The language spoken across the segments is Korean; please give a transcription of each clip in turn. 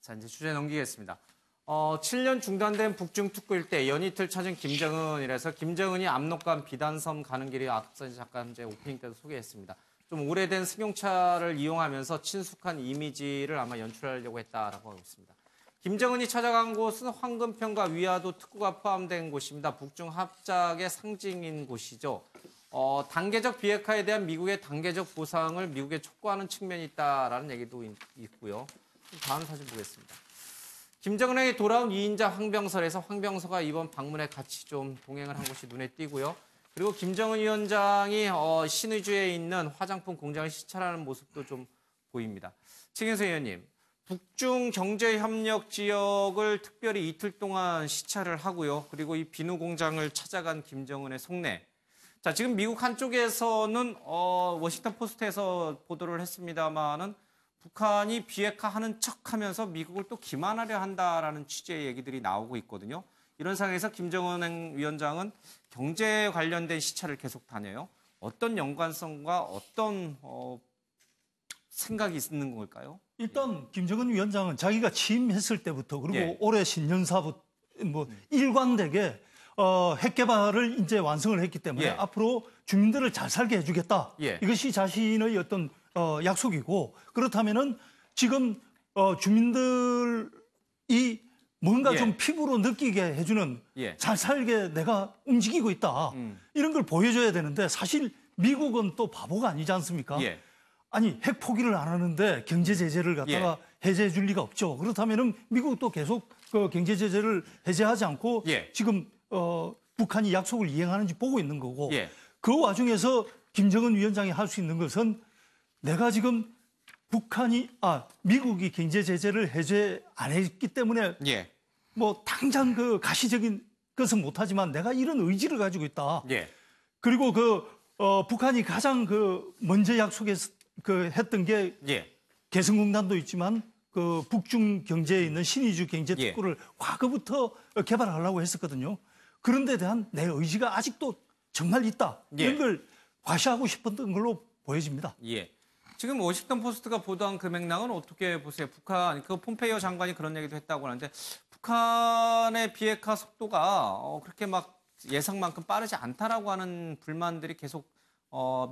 자, 이제 주제 넘기겠습니다. 7년 중단된 북중 특구 일대 연이틀 찾은 김정은이라서 김정은이 압록강 비단섬 가는 길이 앞서 잠깐 이제 오프닝 때도 소개했습니다. 좀 오래된 승용차를 이용하면서 친숙한 이미지를 아마 연출하려고 했다라고 하고 있습니다. 김정은이 찾아간 곳은 황금편과 위화도 특구가 포함된 곳입니다. 북중 합작의 상징인 곳이죠. 단계적 비핵화에 대한 미국의 단계적 보상을 미국에 촉구하는 측면이 있다라는 얘기도 있고요. 다음 사진 보겠습니다. 김정은에게 돌아온 2인자 황병설에서 황병서가 이번 방문에 같이 좀 동행을 한 것이 눈에 띄고요. 그리고 김정은 위원장이 신의주에 있는 화장품 공장을 시찰하는 모습도 좀 보입니다. 최경수 의원님, 북중 경제협력 지역을 특별히 이틀 동안 시찰을 하고요. 그리고 이 비누 공장을 찾아간 김정은의 속내. 자, 지금 미국 한쪽에서는 워싱턴 포스트에서 보도를 했습니다마는 북한이 비핵화하는 척하면서 미국을 또 기만하려 한다라는 취지의 얘기들이 나오고 있거든요. 이런 상황에서 김정은 위원장은 경제 관련된 시찰을 계속 다녀요. 어떤 연관성과 어떤 생각이 있는 걸까요? 일단 김정은 위원장은 자기가 취임했을 때부터 그리고 예. 올해 신년사부터 일관되게 핵 개발을 이제 완성을 했기 때문에 예. 앞으로 주민들을 잘 살게 해주겠다. 예. 이것이 자신의 어떤 약속이고 그렇다면은 지금 주민들이 뭔가 예. 좀 피부로 느끼게 해주는 예. 잘 살게 내가 움직이고 있다. 이런 걸 보여줘야 되는데 사실 미국은 또 바보가 아니지 않습니까? 예. 아니 핵 포기를 안 하는데 경제 제재를 갖다가 해제해 줄 리가 없죠. 그렇다면은 미국도 계속 그 경제 제재를 해제하지 않고 예. 지금 북한이 약속을 이행하는지 보고 있는 거고 예. 그 와중에서 김정은 위원장이 할 수 있는 것은 내가 지금 미국이 경제 제재를 해제 안 했기 때문에 예. 뭐 당장 그 가시적인 것은 못하지만 내가 이런 의지를 가지고 있다. 예. 그리고 북한이 가장 먼저 했던 게 예. 개성공단도 있지만 그 북중 경제에 있는 신의주 경제 특구를 과거부터 개발하려고 했었거든요. 그런 데 대한 내 의지가 아직도 정말 있다. 이런 걸 과시하고 싶었던 걸로 보여집니다. 예. 지금 워싱턴 포스트가 보도한 그 맥락은 어떻게 보세요? 폼페이오 장관이 그런 얘기도 했다고 하는데 북한의 비핵화 속도가 그렇게 막 예상만큼 빠르지 않다라고 하는 불만들이 계속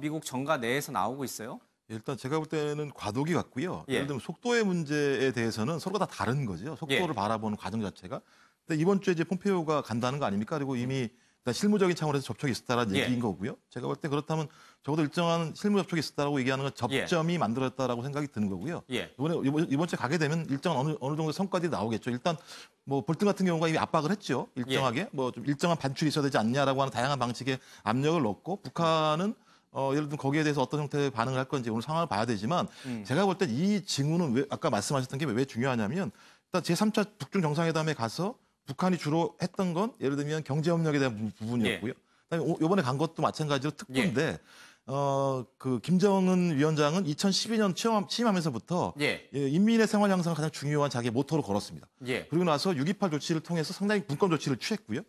미국 정가 내에서 나오고 있어요. 일단 제가 볼 때는 과도기 같고요. 예를 들면 속도의 문제에 대해서는 서로가 다 다른 거죠. 속도를 바라보는 과정 자체가. 근데 이번 주에 이제 폼페이오가 간다는 거 아닙니까? 그리고 이미 일단 실무적인 차원에서 접촉이 있었다는 얘기인 거고요. 제가 볼 때 그렇다면 적어도 일정한 실무 접촉이 있었다고 얘기하는 건 접점이 만들어졌다라고 생각이 드는 거고요. 이번 주에 가게 되면 일정한 어느 정도 성과들이 나오겠죠. 일단 뭐 볼튼 같은 경우가 이미 압박을 했죠. 일정하게 뭐 좀 일정한 반출이 있어야 되지 않냐라고 하는 다양한 방식의 압력을 넣고 북한은 예를 들면 거기에 대해서 어떤 형태의 반응을 할 건지 오늘 상황을 봐야 되지만 제가 볼 때 이 징후는 왜 아까 말씀하셨던 게 왜 중요하냐면 일단 제3차 북중 정상회담에 가서 북한이 주로 했던 건 예를 들면 경제협력에 대한 부분이었고요. 그다음에 이번에 간 것도 마찬가지로 특구인데 그 김정은 위원장은 2012년 취임하면서부터 인민의 생활 향상을 가장 중요한 자기의 모토로 걸었습니다. 그리고 나서 6.28 조치를 통해서 상당히 분권 조치를 취했고요.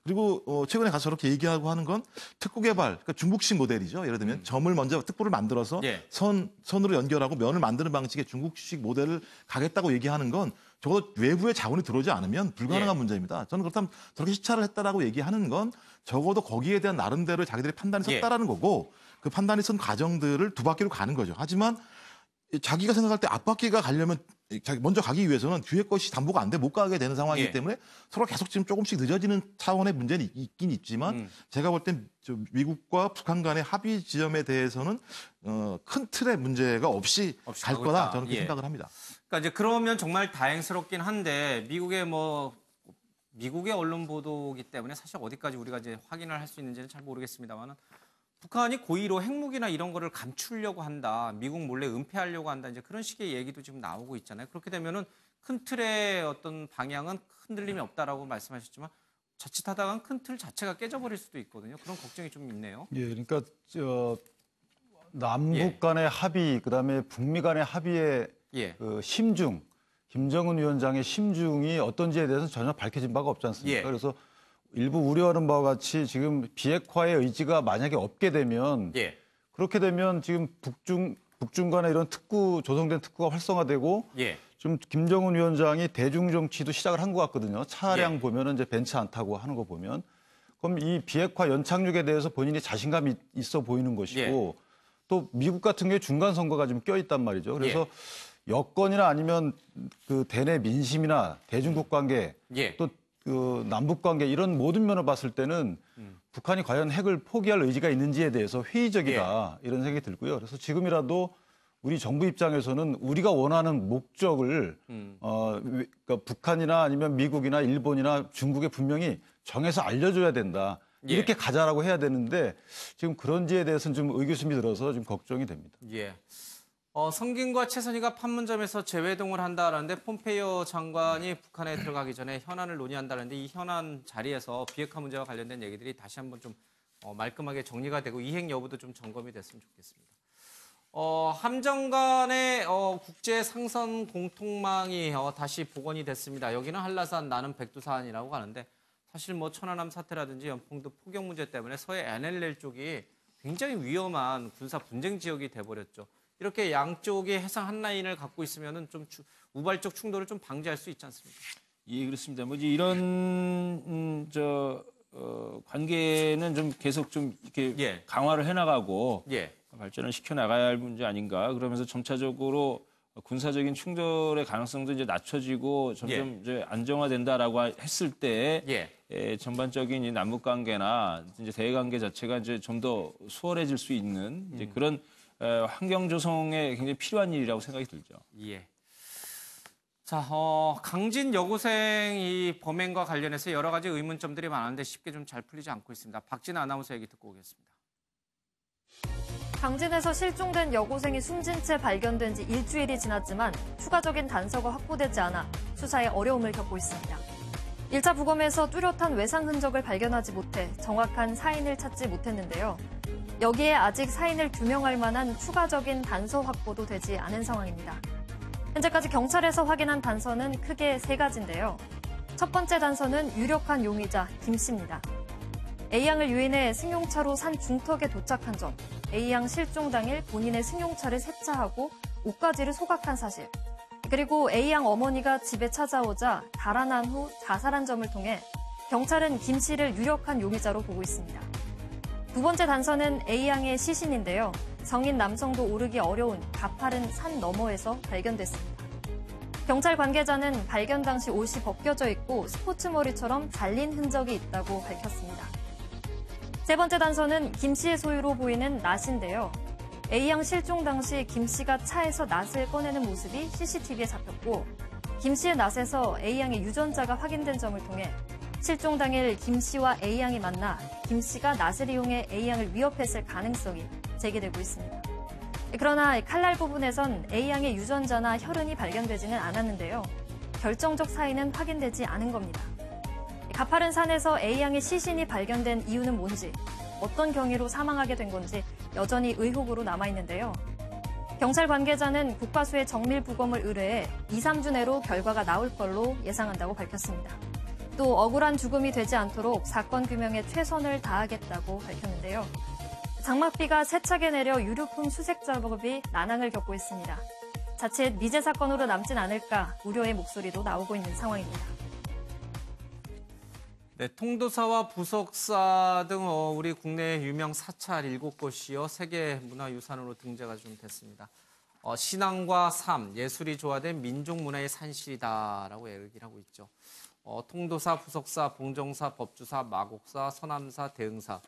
그리고 최근에 가서 저렇게 얘기하고 하는 건 특구 개발, 그러니까 중국식 모델이죠. 예를 들면 점을 먼저 특구를 만들어서 선으로 연결하고 면을 만드는 방식의 중국식 모델을 가겠다고 얘기하는 건 적어도 외부의 자원이 들어오지 않으면 불가능한 문제입니다. 저는 그렇다면 저렇게 시찰을 했다라고 얘기하는 건 적어도 거기에 대한 나름대로 자기들의 판단이 섰다라는 거고 그 판단이 선 과정들을 두 바퀴로 가는 거죠. 하지만 자기가 생각할 때 앞바퀴가 가려면 먼저 가기 위해서는 뒤에 것이 담보가 안 돼 못 가게 되는 상황이기 때문에 서로 계속 지금 조금씩 늦어지는 차원의 문제는 있긴 있지만 제가 볼 땐 미국과 북한 간의 합의 지점에 대해서는 큰 틀의 문제가 없이 갈 거다 저는 그렇게 생각을 합니다. 그러니까 이제 그러면 정말 다행스럽긴 한데 미국의 언론 보도이기 때문에 사실 어디까지 우리가 이제 확인을 할 수 있는지는 잘 모르겠습니다만은 북한이 고의로 핵무기나 이런 거를 감추려고 한다. 미국 몰래 은폐하려고 한다. 이제 그런 식의 얘기도 지금 나오고 있잖아요. 그렇게 되면은 큰 틀의 어떤 방향은 흔들림이 없다라고 말씀하셨지만 자칫하다간 큰 틀 자체가 깨져버릴 수도 있거든요. 그런 걱정이 좀 있네요. 예, 그러니까 남북 간의 합의, 그다음에 북미 간의 합의의 그 심중, 김정은 위원장의 심중이 어떤지에 대해서는 전혀 밝혀진 바가 없지 않습니까? 그래서 일부 우려하는 바와 같이 지금 비핵화의 의지가 만약에 없게 되면 그렇게 되면 지금 북중 간에 이런 조성된 특구가 활성화되고 좀 김정은 위원장이 대중정치도 시작을 한 것 같거든요. 차량 보면은 이제 벤츠 안 타고 하는 거 보면. 그럼 이 비핵화 연착륙에 대해서 본인이 자신감이 있어 보이는 것이고 또 미국 같은 경우에 중간 선거가 좀 껴있단 말이죠. 그래서 여건이나 아니면 그 대내 민심이나 대중국 관계 또 그 남북 관계 이런 모든 면을 봤을 때는 북한이 과연 핵을 포기할 의지가 있는지에 대해서 회의적이다 이런 생각이 들고요. 그래서 지금이라도 우리 정부 입장에서는 우리가 원하는 목적을 그러니까 북한이나 아니면 미국이나 일본이나 중국에 분명히 정해서 알려줘야 된다. 이렇게 가자라고 해야 되는데 지금 그런지에 대해서는 좀 의구심이 들어서 좀 걱정이 됩니다. 성김과 최선희가 판문점에서 재회동을 한다라는데 폼페이오 장관이 북한에 들어가기 전에 현안을 논의한다는데 이 현안 자리에서 비핵화 문제와 관련된 얘기들이 다시 한번 좀 말끔하게 정리가 되고 이행 여부도 좀 점검이 됐으면 좋겠습니다. 함정 간의 국제 상선 공통망이 다시 복원이 됐습니다. 여기는 한라산, 나는 백두산이라고 하는데 사실 뭐 천안함 사태라든지 연평도 포격 문제 때문에 서해 NLL 쪽이 굉장히 위험한 군사 분쟁 지역이 돼버렸죠. 이렇게 양쪽이 해상 한 라인을 갖고 있으면은 좀 우발적 충돌을 좀 방지할 수 있지 않습니까? 예, 그렇습니다. 뭐 이런 관계는 좀 계속 좀 이렇게 강화를 해나가고 발전을 시켜나가야 할 문제 아닌가. 그러면서 점차적으로 군사적인 충돌의 가능성도 이제 낮춰지고 점점 이제 안정화된다라고 했을 때 전반적인 이 남북 관계나 이제 대외 관계 자체가 이제 좀 더 수월해질 수 있는 이제 그런 환경 조성에 굉장히 필요한 일이라고 생각이 들죠. 자, 강진 여고생 이 범행과 관련해서 여러 가지 의문점들이 많은데 쉽게 좀 잘 풀리지 않고 있습니다. 박진 아나운서 얘기 듣고 오겠습니다. 강진에서 실종된 여고생이 숨진 채 발견된 지 일주일이 지났지만 추가적인 단서가 확보되지 않아 수사에 어려움을 겪고 있습니다. 1차 부검에서 뚜렷한 외상 흔적을 발견하지 못해 정확한 사인을 찾지 못했는데요. 여기에 아직 사인을 규명할 만한 추가적인 단서 확보도 되지 않은 상황입니다. 현재까지 경찰에서 확인한 단서는 크게 3가지인데요. 첫 번째 단서는 유력한 용의자 김 씨입니다. A양을 유인해 승용차로 산 중턱에 도착한 점, A양 실종 당일 본인의 승용차를 세차하고 옷가지를 소각한 사실, 그리고 A양 어머니가 집에 찾아오자 달아난 후 자살한 점을 통해 경찰은 김 씨를 유력한 용의자로 보고 있습니다. 두 번째 단서는 A양의 시신인데요. 성인 남성도 오르기 어려운 가파른 산 너머에서 발견됐습니다. 경찰 관계자는 발견 당시 옷이 벗겨져 있고 스포츠 머리처럼 잘린 흔적이 있다고 밝혔습니다. 세 번째 단서는 김 씨의 소유로 보이는 낫인데요. A양 실종 당시 김 씨가 차에서 낫을 꺼내는 모습이 CCTV에 잡혔고 김 씨의 낫에서 A양의 유전자가 확인된 점을 통해 실종 당일 김 씨와 A양이 만나 김 씨가 낫을 이용해 A양을 위협했을 가능성이 제기되고 있습니다. 그러나 칼날 부분에선 A양의 유전자나 혈흔이 발견되지는 않았는데요. 결정적 사인은 확인되지 않은 겁니다. 가파른 산에서 A양의 시신이 발견된 이유는 뭔지, 어떤 경위로 사망하게 된 건지 여전히 의혹으로 남아있는데요. 경찰 관계자는 국과수의 정밀 부검을 의뢰해 2-3주 내로 결과가 나올 걸로 예상한다고 밝혔습니다. 또 억울한 죽음이 되지 않도록 사건 규명에 최선을 다하겠다고 밝혔는데요. 장맛비가 세차게 내려 유류품 수색 작업이 난항을 겪고 있습니다. 자칫 미제 사건으로 남진 않을까 우려의 목소리도 나오고 있는 상황입니다. 네, 통도사와 부석사 등 우리 국내 유명 사찰 7곳이요 세계문화유산으로 등재가 좀 됐습니다. 신앙과 삶, 예술이 조화된 민족문화의 산실이다라고 얘기를 하고 있죠. 통도사, 부석사, 봉정사, 법주사, 마곡사, 서남사, 대흥사.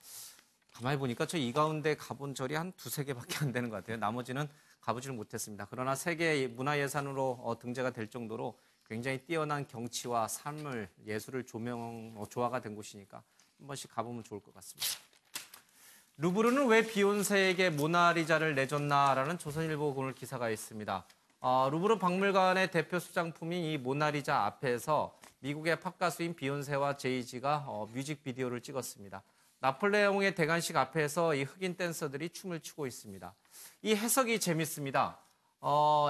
가만히 보니까 저 이 가운데 가본 절이 한 2-3개밖에 안 되는 것 같아요. 나머지는 가보지를 못했습니다. 그러나 세계 문화예산으로 등재가 될 정도로 굉장히 뛰어난 경치와 삶을, 예술을 조화가 된 곳이니까 한 번씩 가보면 좋을 것 같습니다. 루브르는 왜 비욘세에게 모나리자를 내줬나라는 조선일보 오늘 기사가 있습니다. 루브르 박물관의 대표 수장품인 이 모나리자 앞에서 미국의 팝 가수인 비욘세와 제이지가 뮤직비디오를 찍었습니다. 나폴레옹의 대관식 앞에서 이 흑인 댄서들이 춤을 추고 있습니다. 이 해석이 재밌습니다.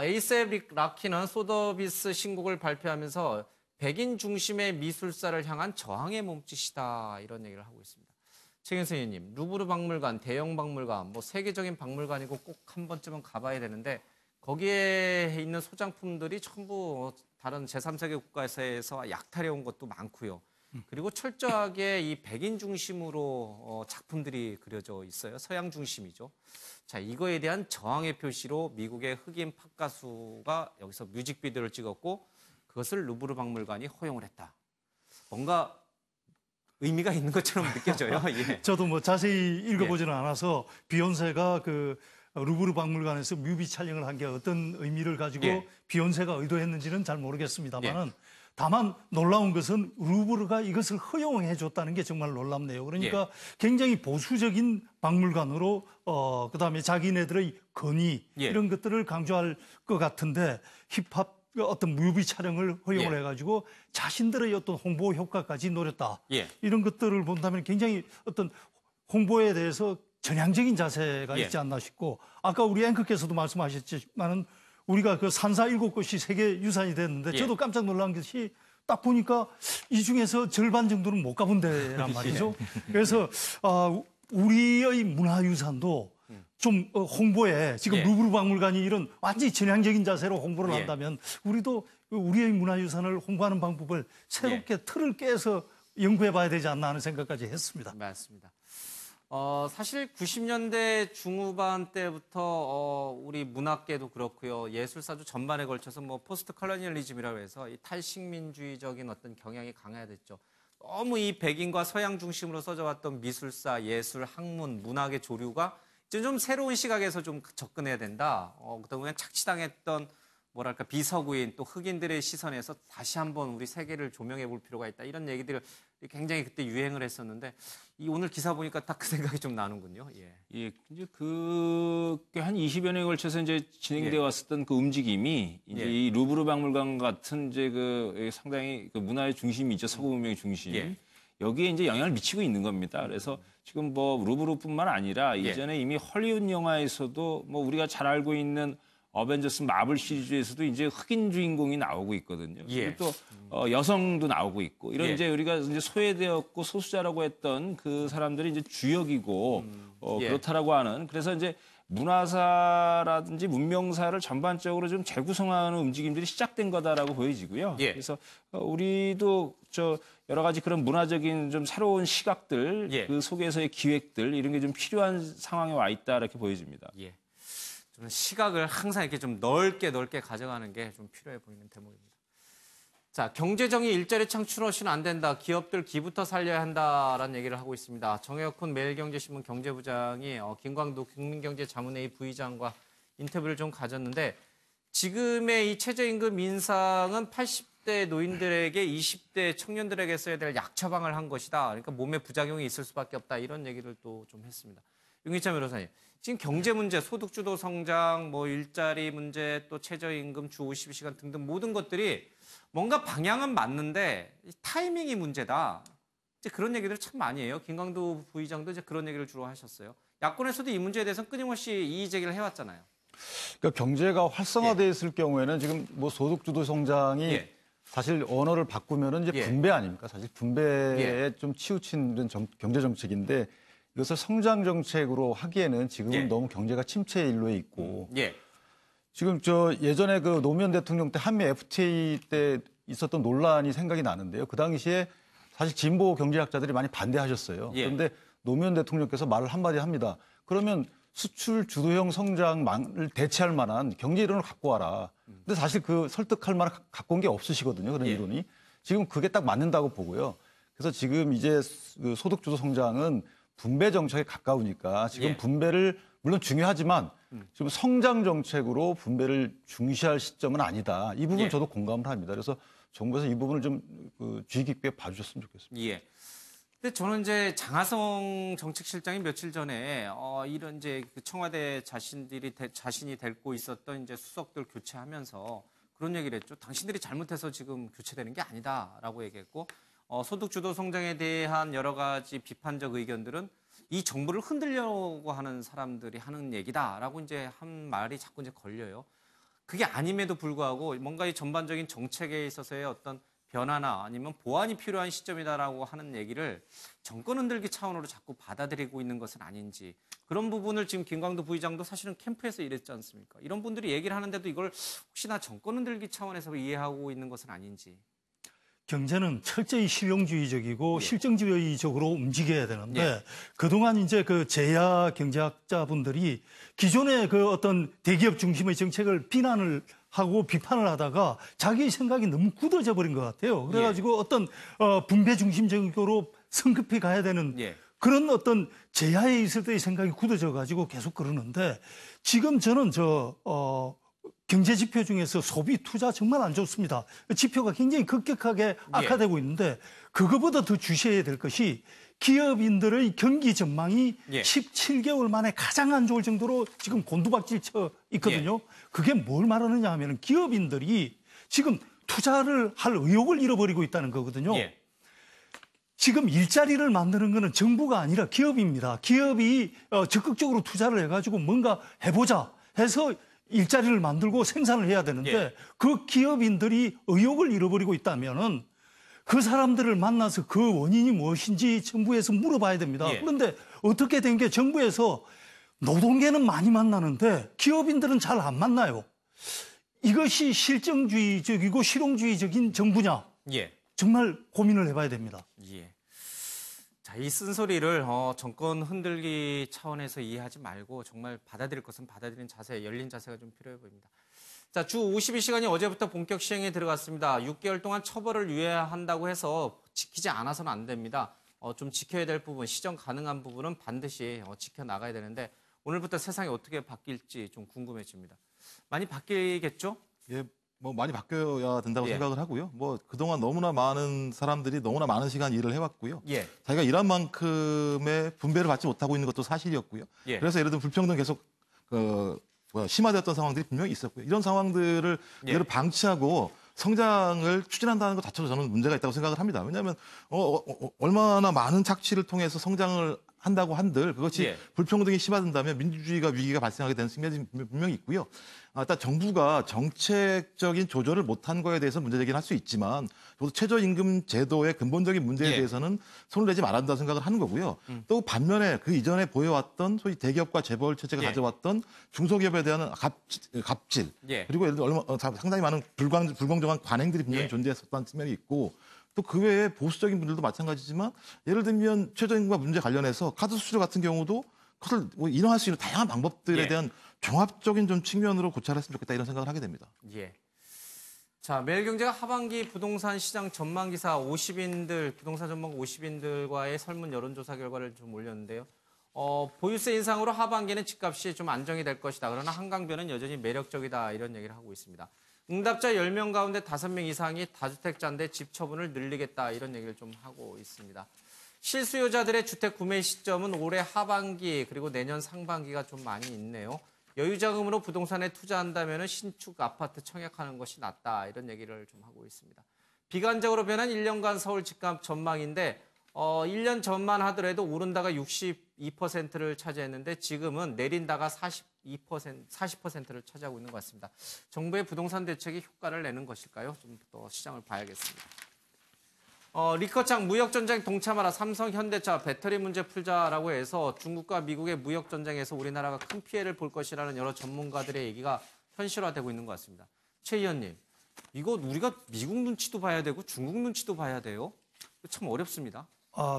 에이셉 라키는 소더비스 신곡을 발표하면서 백인 중심의 미술사를 향한 저항의 몸짓이다 이런 얘기를 하고 있습니다. 최경선 의원님, 루브르 박물관, 대형 박물관, 세계적인 박물관이고 꼭 한 번쯤은 가봐야 되는데 거기에 있는 소장품들이 전부 다른 제3세계 국가에서 약탈해 온 것도 많고요. 그리고 철저하게 이 백인 중심으로 작품들이 그려져 있어요. 서양 중심이죠. 자, 이거에 대한 저항의 표시로 미국의 흑인 팝 가수가 여기서 뮤직비디오를 찍었고 그것을 루브르 박물관이 허용을 했다. 뭔가 의미가 있는 것처럼 느껴져요. 예. 저도 뭐 자세히 읽어보지는 않아서 비욘세가 그 루브르 박물관에서 뮤비 촬영을 한 게 어떤 의미를 가지고 비욘세가 의도했는지는 잘 모르겠습니다만은 다만 놀라운 것은 루브르가 이것을 허용해 줬다는 게 정말 놀랍네요. 그러니까 굉장히 보수적인 박물관으로 그다음에 자기네들의 권위 이런 것들을 강조할 것 같은데 힙합 어떤 뮤비 촬영을 허용을 해가지고 자신들의 어떤 홍보 효과까지 노렸다. 이런 것들을 본다면 굉장히 어떤 홍보에 대해서 전향적인 자세가 있지 않나 싶고 아까 우리 앵커께서도 말씀하셨지만은 우리가 그 산사 7곳이 세계 유산이 됐는데 저도 깜짝 놀란 것이 딱 보니까 이 중에서 절반 정도는 못 가본 데란 말이죠. 그래서 우리의 문화유산도 좀 홍보에 지금 루브르 박물관이 이런 완전히 전향적인 자세로 홍보를 한다면 우리도 우리의 문화유산을 홍보하는 방법을 새롭게 틀을 깨서 연구해 봐야 되지 않나 하는 생각까지 했습니다. 맞습니다. 사실 90년대 중후반 때부터 우리 문학계도 그렇고요. 예술사도 전반에 걸쳐서 뭐 포스트 컬러니얼리즘이라고 해서 이 탈식민주의적인 어떤 경향이 강화됐죠. 너무 이 백인과 서양 중심으로 써져왔던 미술사, 예술, 학문, 문학의 조류가 이제 좀 새로운 시각에서 좀 접근해야 된다. 그동안 착취당했던 뭐랄까 비서구인 또 흑인들의 시선에서 다시 한번 우리 세계를 조명해 볼 필요가 있다. 이런 얘기들을 굉장히 그때 유행을 했었는데 이 오늘 기사 보니까 딱 그 생각이 좀 나는군요. 이제 그게 한 20여 년에 걸쳐서 이제 진행되어 왔었던 그 움직임이 이제 이 루브르 박물관 같은 이제 그 상당히 그 문화의 중심이죠. 서구 문명의 중심. 여기에 이제 영향을 미치고 있는 겁니다. 그래서 지금 뭐 루브르뿐만 아니라 이전에 이미 헐리우드 영화에서도 뭐 우리가 잘 알고 있는 어벤져스 마블 시리즈에서도 이제 흑인 주인공이 나오고 있거든요. 그리고 또 여성도 나오고 있고 이런 이제 우리가 이제 소외되었고 소수자라고 했던 그 사람들이 이제 주역이고 그렇다라고 하는 그래서 이제 문화사라든지 문명사를 전반적으로 좀 재구성하는 움직임들이 시작된 거다라고 보여지고요. 그래서 우리도 여러 가지 그런 문화적인 좀 새로운 시각들 그 속에서의 기획들 이런 게 좀 필요한 상황에 와 있다 이렇게 보여집니다. 좀 시각을 항상 이렇게 좀 넓게 가져가는 게 좀 필요해 보이는 대목입니다. 자, 경제정의 일자리 창출 없이는 안 된다. 기업들 기부터 살려야 한다라는 얘기를 하고 있습니다. 정혜쿤 매일경제신문 경제부장이 김광도 국민경제자문회의 부의장과 인터뷰를 좀 가졌는데 지금의 이 최저임금 인상은 80대 노인들에게 20대 청년들에게 써야 될 약 처방을 한 것이다. 그러니까 몸에 부작용이 있을 수밖에 없다. 이런 얘기를 또 좀 했습니다. 윤기찬 변호사님. 지금 경제 문제, 소득주도 성장, 뭐 일자리 문제, 또 최저임금, 주 52시간 등등 모든 것들이 뭔가 방향은 맞는데 타이밍이 문제다. 이제 그런 얘기들 참 많이 해요. 김광도 부의장도 이제 그런 얘기를 주로 하셨어요. 야권에서도 이 문제에 대해서 끊임없이 이의 제기를 해왔잖아요. 그러니까 경제가 활성화돼 있을 경우에는 지금 뭐 소득주도 성장이 사실 언어를 바꾸면은 이제 분배 아닙니까? 사실 분배에 좀 치우친 이런 경제 정책인데. 이것을 성장 정책으로 하기에는 지금은 너무 경제가 침체 일로에 있고 지금 예전에 그 노무현 대통령 때 한미 FTA 때 있었던 논란이 생각이 나는데요. 그 당시에 사실 진보 경제학자들이 많이 반대하셨어요. 그런데 노무현 대통령께서 말을 한마디 합니다. 그러면 수출 주도형 성장을 대체할 만한 경제 이론을 갖고 와라. 근데 사실 그 설득할 만한 갖고 온 게 없으시거든요. 그런 이론이. 지금 그게 딱 맞는다고 보고요. 그래서 지금 이제 그 소득 주도 성장은 분배 정책에 가까우니까 지금 분배를 물론 중요하지만 지금 성장 정책으로 분배를 중시할 시점은 아니다. 이 부분 저도 공감을 합니다. 그래서 정부에서 이 부분을 좀 주의 깊게 봐주셨으면 좋겠습니다. 근데 저는 이제 장하성 정책실장이 며칠 전에 이런 이제 그 청와대 자신이 데리고 있었던 이제 수석들 교체하면서 그런 얘기를 했죠. 당신들이 잘못해서 지금 교체되는 게 아니다라고 얘기했고. 소득주도 성장에 대한 여러 가지 비판적 의견들은 이 정부를 흔들려고 하는 사람들이 하는 얘기다라고 이제 한 말이 자꾸 이제 걸려요. 그게 아님에도 불구하고 뭔가 이 전반적인 정책에 있어서의 어떤 변화나 아니면 보완이 필요한 시점이다라고 하는 얘기를 정권 흔들기 차원으로 자꾸 받아들이고 있는 것은 아닌지 그런 부분을 지금 김광도 부의장도 사실은 캠프에서 이랬지 않습니까? 이런 분들이 얘기를 하는데도 이걸 혹시나 정권 흔들기 차원에서 이해하고 있는 것은 아닌지. 경제는 철저히 실용주의적이고 실정주의적으로 움직여야 되는데 그동안 이제 그 제야 경제학자분들이 기존의 그 어떤 대기업 중심의 정책을 비난을 하고 비판을 하다가 자기 생각이 너무 굳어져 버린 것 같아요. 그래가지고 어떤 분배 중심적으로 성급히 가야 되는 그런 어떤 제야에 있을 때의 생각이 굳어져 가지고 계속 그러는데 지금 저는 경제 지표 중에서 소비 투자 정말 안 좋습니다. 지표가 굉장히 급격하게 악화되고 있는데 그거보다 더 주시해야 될 것이 기업인들의 경기 전망이 17개월 만에 가장 안 좋을 정도로 지금 곤두박질 쳐 있거든요. 그게 뭘 말하느냐 하면 기업인들이 지금 투자를 할 의욕을 잃어버리고 있다는 거거든요. 지금 일자리를 만드는 거는 정부가 아니라 기업입니다. 기업이 적극적으로 투자를 해가지고 뭔가 해보자 해서 일자리를 만들고 생산을 해야 되는데 그 기업인들이 의욕을 잃어버리고 있다면은 그 사람들을 만나서 그 원인이 무엇인지 정부에서 물어봐야 됩니다. 그런데 어떻게 된 게 정부에서 노동계는 많이 만나는데 기업인들은 잘 안 만나요. 이것이 실정주의적이고 실용주의적인 정부냐? 정말 고민을 해봐야 됩니다. 자, 이 쓴소리를 정권 흔들기 차원에서 이해하지 말고 정말 받아들일 것은 받아들이는 자세, 열린 자세가 좀 필요해 보입니다. 자, 주 52시간이 어제부터 본격 시행에 들어갔습니다. 6개월 동안 처벌을 유예한다고 해서 지키지 않아서는 안 됩니다. 좀 지켜야 될 부분, 시정 가능한 부분은 반드시 지켜나가야 되는데 오늘부터 세상이 어떻게 바뀔지 좀 궁금해집니다. 많이 바뀌겠죠? 뭐 많이 바뀌어야 된다고 생각을 하고요. 뭐 그동안 너무나 많은 사람들이 너무나 많은 시간 일을 해왔고요. 자기가 일한 만큼의 분배를 받지 못하고 있는 것도 사실이었고요. 그래서 예를 들면 불평등 계속 심화되었던 상황들이 분명히 있었고요. 이런 상황들을 이를 방치하고 성장을 추진한다는 것 자체도 저는 문제가 있다고 생각을 합니다. 왜냐하면 얼마나 많은 착취를 통해서 성장을 한다고 한들 그것이 불평등이 심화된다면 민주주의가 위기가 발생하게 되는 측면이 분명히 있고요. 일단 정부가 정책적인 조절을 못한 거에 대해서 문제제기는 할 수 있지만 저도 최저임금 제도의 근본적인 문제에 대해서는 손을 내지 말아야 한다고 생각을 하는 거고요. 또 반면에 그 이전에 보여왔던 소위 대기업과 재벌 체제가 가져왔던 중소기업에 대한 갑질 그리고 예를 들어 상당히 많은 불공정한 관행들이 분명히 존재했었다는 측면이 있고 또 그 외에 보수적인 분들도 마찬가지지만 예를 들면 최저임금과 문제 관련해서 카드 수수료 같은 경우도 그것을 인하할 수 있는 다양한 방법들에 대한 종합적인 좀 측면으로 고찰을 했으면 좋겠다 이런 생각을 하게 됩니다. 자, 매일경제가 하반기 부동산 시장 전망 기사 50인들, 부동산 전망 50인들과의 설문 여론조사 결과를 좀 올렸는데요. 보유세 인상으로 하반기는 집값이 좀 안정이 될 것이다. 그러나 한강변은 여전히 매력적이다. 이런 얘기를 하고 있습니다. 응답자 10명 가운데 5명 이상이 다주택자인데 집 처분을 늘리겠다. 이런 얘기를 좀 하고 있습니다. 실수요자들의 주택 구매 시점은 올해 하반기 그리고 내년 상반기가 좀 많이 있네요. 여유자금으로 부동산에 투자한다면 신축 아파트 청약하는 것이 낫다. 이런 얘기를 좀 하고 있습니다. 비관적으로 변한 1년간 서울 집값 전망인데 1년 전만 하더라도 오른다가 62%를 차지했는데 지금은 내린다가 40%를 차지하고 있는 것 같습니다. 정부의 부동산 대책이 효과를 내는 것일까요? 좀 더 시장을 봐야겠습니다. 리커창 무역전쟁 동참하라 삼성, 현대차 배터리 문제 풀자라고 해서 중국과 미국의 무역전쟁에서 우리나라가 큰 피해를 볼 것이라는 여러 전문가들의 얘기가 현실화되고 있는 것 같습니다. 최 의원님, 이거 우리가 미국 눈치도 봐야 되고 중국 눈치도 봐야 돼요? 참 어렵습니다.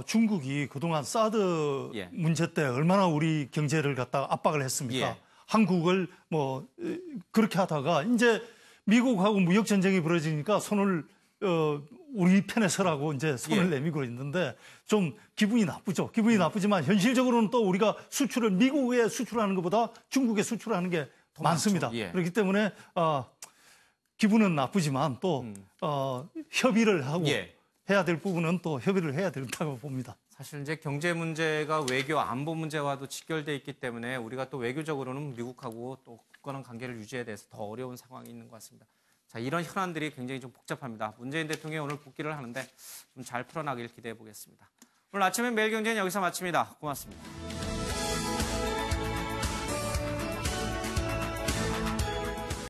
중국이 그동안 사드 문제 때 얼마나 우리 경제를 갖다가 압박을 했습니까? 한국을 뭐 그렇게 하다가 이제 미국하고 무역 전쟁이 벌어지니까 손을 우리 편에 서라고 이제 손을 내밀고 있는데 좀 기분이 나쁘죠. 기분이 나쁘지만 현실적으로는 또 우리가 수출을 미국에 수출하는 것보다 중국에 수출하는 게 더 많습니다. 그렇기 때문에 기분은 나쁘지만 또 협의를 하고 해야 될 부분은 또 협의를 해야 된다고 봅니다. 사실 이제 경제 문제가 외교 안보 문제와도 직결돼 있기 때문에 우리가 또 외교적으로는 미국하고 또 굳건한 관계를 유지해야 돼서 더 어려운 상황이 있는 것 같습니다. 자, 이런 현안들이 굉장히 좀 복잡합니다. 문재인 대통령이 오늘 복귀를 하는데 좀 잘 풀어나길 기대해 보겠습니다. 오늘 아침에 매일경제는 여기서 마칩니다. 고맙습니다.